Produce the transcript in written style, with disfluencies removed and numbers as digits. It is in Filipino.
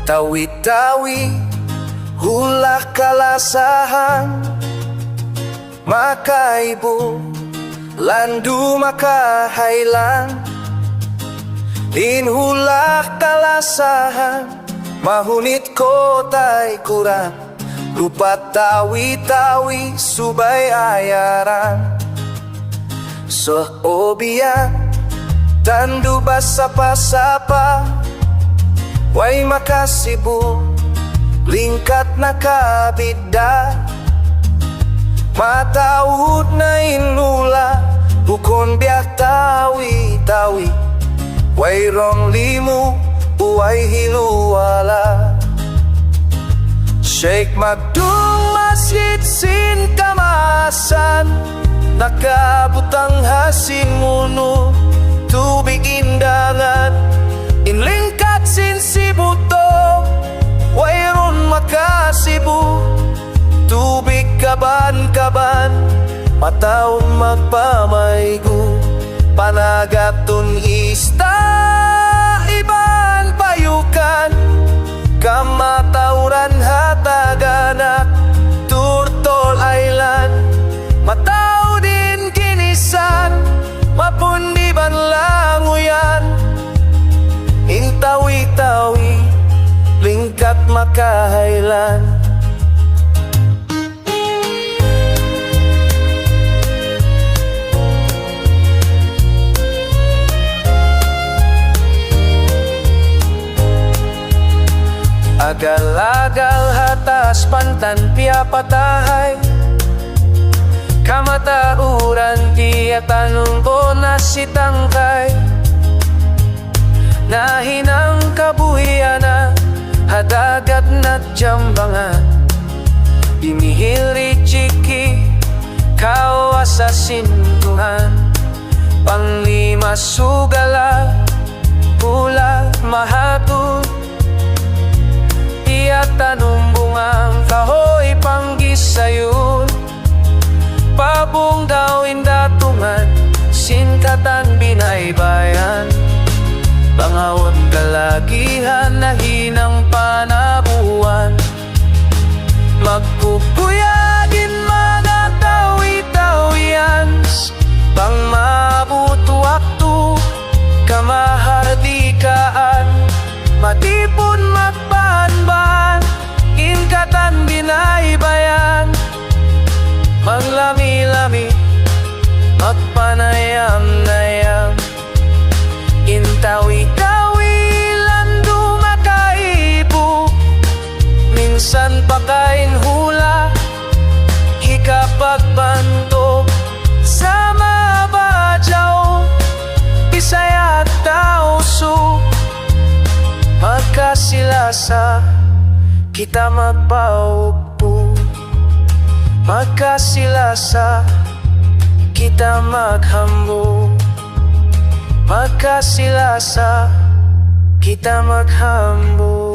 Tawi-tawi, hula kalasahan, makaibo, landu makahailan. Inhula kalasahan, mahunit ko tay kurang. Lupa tawi-tawi, subay ayaran. Seobian, tandu basapa-sapa, way makasibu, lingkat nakabida. Mataud na inula, bukon biak tawi-tawi, way rong limu, uway hiluwala. Sheikh Magdung Masjid sin kamasan, nakabutang hasin munu, tubig indangan, inlingkat sin sibuto, wayron makasibu, tubig kaban-kaban, mataon magpamaygu, panagatun ista, iban payukan, kamatauran hataganak, Turtol Island, matao din kinisan, mapundiban languyan, intawi-tawi, lingkat makahailan. Agal-agal hatas pantan pia patahay, kamatauran tiya tanong ko na sitangkay. Nahinang kabuhiana, hadagat na jambangan, binihiri chiki, kawasasintuhan. Panglima sugala, pula mahatod, tanong bungang kahoy panggisayun. Pabong daw indatungan, sinkatan binaybayan. Bangawon kalagihan na hinang panabuhan. Magpupuyagin mga tawi-tawian, pang mabut waktu kamahardikaan. Matipon magbanban, ingkatan binaybayan. Maglami-lami, magpanayam-nayam. Intawi-tawi, landu makaibu, minsan pakain hula, hikapagbanto. Sama bajaw, Bisaya at Tausu, magkasilasa, kita magpaugpo. Magkasilasa, kita maghambo. Magkasilasa, kita maghambo.